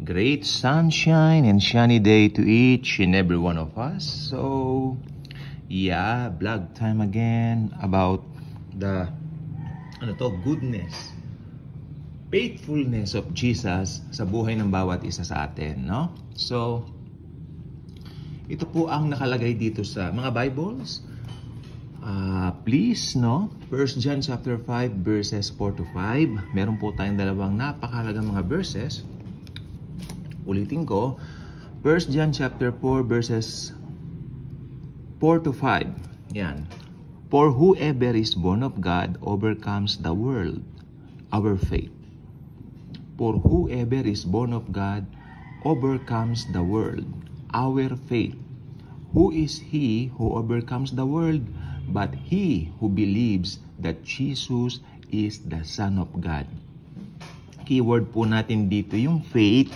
great sunshine and sunny day to each and every one of us. So, yeah, vlog time again about the goodness, faithfulness of Jesus sa buhay ng bawat isa sa atin, no? So, ito po ang nakalagay dito sa mga Bibles. Please, no? 1 John chapter 5 verses 4 to 5. Meron po tayong dalawang napakahalagang mga verses. Ulitin ko, 1 John chapter 4 verses 4 to 5. Yan. For whoever is born of God overcomes the world, our faith. For whoever is born of God overcomes the world, our faith. Who is he who overcomes the world? But he who believes that Jesus is the Son of God. Keyword po natin dito yung faith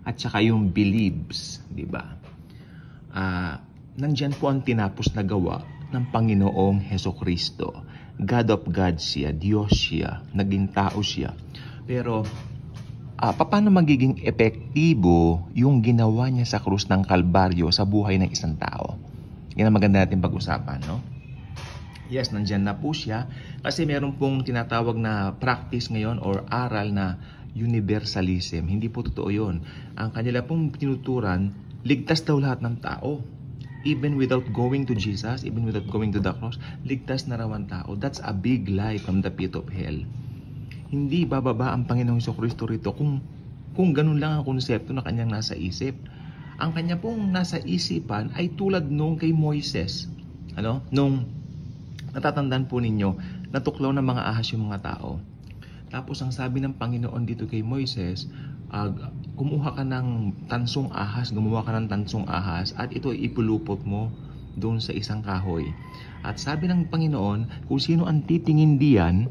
at saka yung believes, di ba? Nandyan po ang tinapos na gawa ng Panginoong Hesukristo. God of God siya, Diyos siya, naging tao siya. Pero, paano magiging epektibo yung ginawa niya sa krus ng Kalbaryo sa buhay ng isang tao? Yan ang maganda natin pag-usapan, no? Yes, nandyan na po siya kasi meron pong tinatawag na practice ngayon or aral na universalism. Hindi po totoo yun. Ang kanila pong tinuturan, ligtas daw lahat ng tao. Even without going to Jesus, even without going to the cross, ligtas na raw ang tao. That's a big lie from the pit of hell. Hindi bababa ang Panginoong Jesucristo rito kung ganun lang ang konsepto na kanyang nasa isip. Ang kanya pong nasa isipan ay tulad nung kay Moises. Nung natatandaan po ninyo, natuklaw ng mga ahas yung mga tao. Tapos ang sabi ng Panginoon dito kay Moises, kumuha ka ng tansong ahas, gumawa ka ng tansong ahas, at ito ipulupot mo doon sa isang kahoy. At sabi ng Panginoon, kung sino ang titingin diyan,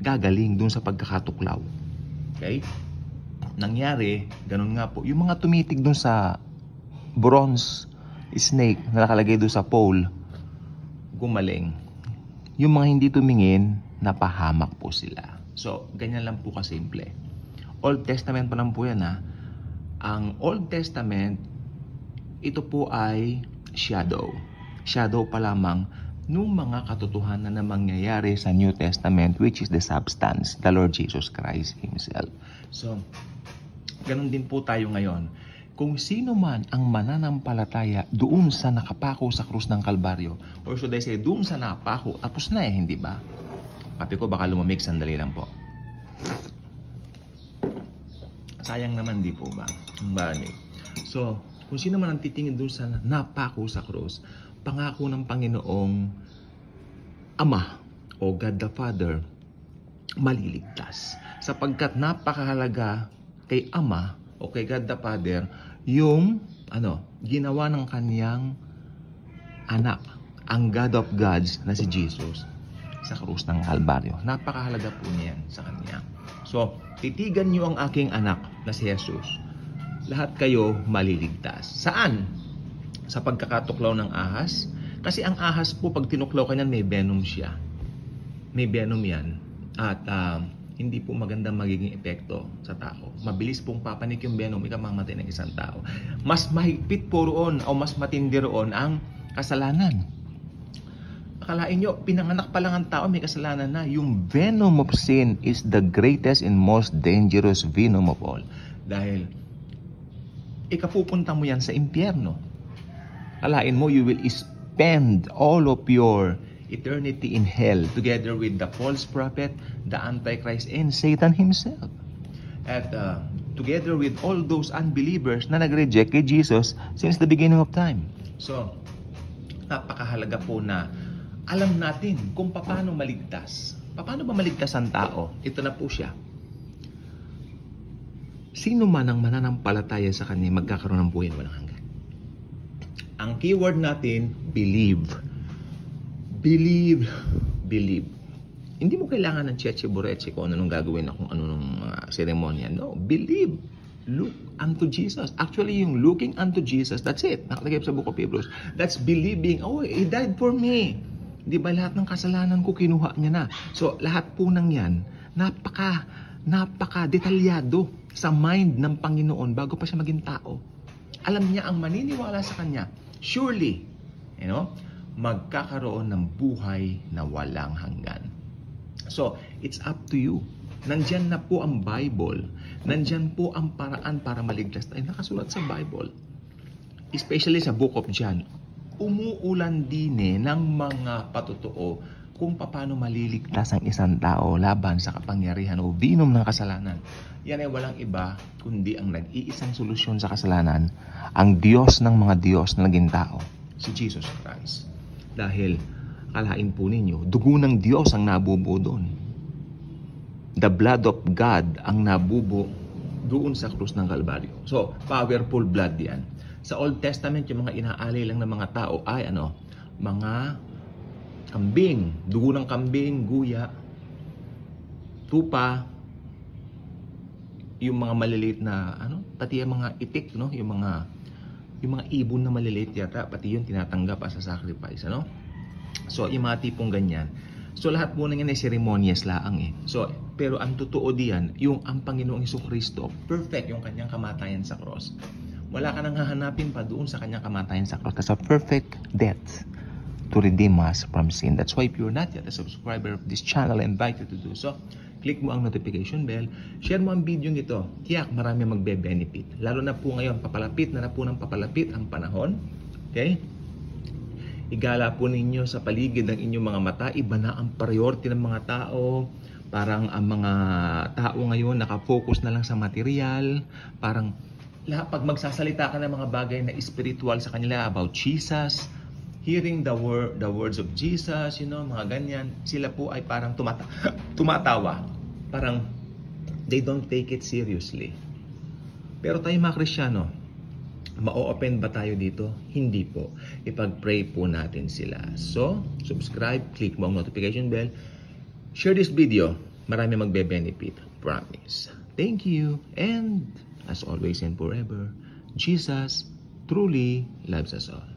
gagaling doon sa pagkakatuklaw. Okay? Nangyari, ganun nga po. Yung mga tumitig doon sa bronze snake na nakalagay doon sa pole, gumaling. Yung mga hindi tumingin, napahamak po sila. So, ganyan lang po kasimple. Old Testament pa lang po yan, ha. Ang Old Testament, ito po ay shadow. Shadow pa lamang nung mga katotohanan na mangyayari sa New Testament, which is the substance, the Lord Jesus Christ Himself. So, ganun din po tayo ngayon. Kung sino man ang mananampalataya doon sa nakapako sa krus ng Kalbaryo, or should I say, doon sa nakapako, tapos na hindi ba? Kape ko, baka lumamig, sandali lang po. Sayang naman, di po ba? Malamig. So, kung sino man ang titingin doon sa napako sa krus, pangako ng Panginoong Ama o God the Father, maliligtas. Sapagkat napakahalaga kay Ama o kay God the Father, yung ginawa ng kaniyang anak, ang God of Gods na si Jesus sa krus ng Kalbaryo. Napakahalaga po niyan sa kanya. So, titigan niyo ang aking anak na si Jesus. Lahat kayo maliligtas. Saan? Sa pagkakatuklaw ng ahas? Kasi ang ahas po, pag tinuklaw ka niyan, may venom siya. May venom yan. At hindi po magandang magiging epekto sa tao. Mabilis pong papanik yung venom, ikamamatay ng isang tao. Mas mahigpit po roon o mas matindi roon ang kasalanan. Akalain nyo, pinanganak pa lang ang tao, may kasalanan na. Yung venom of sin is the greatest and most dangerous venom of all. Dahil ikapupunta mo yan sa impyerno. Akalain mo, you will spend all of your eternity in hell together with the false prophet, the Antichrist, and Satan himself. At together with all those unbelievers na nag-reject kay Jesus since the beginning of time. So, napakahalaga po na alam natin kung paano maligtas. Paano ba maligtas ang tao? Ito na po siya. Sino man ang mananampalataya sa kanya, magkakaroon ng buhay na walang hanggan. Ang keyword natin, believe. Believe. Believe. Hindi mo kailangan ng cheche bureche kung ano nung gagawin na kung ano nung seremonya. No, believe. Look unto Jesus. Actually, yung looking unto Jesus, that's it. Nakalagay sa Book of Hebrews. That's believing, oh, He died for me. Di ba lahat ng kasalanan ko kinuha niya na? So, lahat po ng yan, napaka-detalyado sa mind ng Panginoon bago pa siya maging tao. Alam niya ang maniniwala sa Kanya, surely, magkakaroon ng buhay na walang hanggan. So, it's up to you. Nandyan na po ang Bible. Nandyan po ang paraan para maligtas tayo. Nakasulat sa Bible. Especially sa Book of John. Umuulan din ng mga patotoo kung paano maliligtas ang isang tao laban sa kapangyarihan o binom ng kasalanan. Yan ay walang iba kundi ang nag-iisang solusyon sa kasalanan, ang Diyos ng mga Diyos na naging tao, si Jesus Christ. Dahil, kalain po ninyo, dugo ng Diyos ang nabubuo doon. The blood of God ang nabubuo doon sa krus ng Kalbaryo. So, powerful blood yan. Sa Old Testament, yung mga inaalay lang ng mga tao ay mga kambing, dugo ng kambing, guya, tupa, yung mga maliliit na pati yung mga itik, yung mga ibon na maliliit yata, pati yun tinatanggap as a sacrifice, So, yung mga tipong ganyan. So, lahat po na yan ay ceremonious laang So, pero ang totoo diyan, yung ang Panginoong Jesucristo, perfect yung kanyang kamatayan sa cross. Wala ka nang hahanapin pa doon sa kanyang kamatayan sa cross. That's a perfect death to redeem us from sin. That's why if you're not yet a subscriber of this channel, I invite you to do so. Click mo ang notification bell. Share mo ang video ito. Tiyak marami magbe-benefit. Lalo na po ngayon, papalapit na po ng papalapit ang panahon. Okay? Igala po ninyo sa paligid ng inyong mga mata. Iba na ang priority ng mga tao. Parang ang mga tao ngayon nakafocus na lang sa material. Parang pag magsasalita ka ng mga bagay na spiritual sa kanila about Jesus, hearing the words of Jesus, mga ganyan, sila po ay parang tumatawa. Parang they don't take it seriously. Pero tayo mga Kristiyano, ma-open ba tayo dito? Hindi po. Ipag-pray po natin sila. So, subscribe, click mo ang notification bell, share this video. Marami magbe-benefit. Promise. Thank you. And as always and forever, Jesus truly loves us all.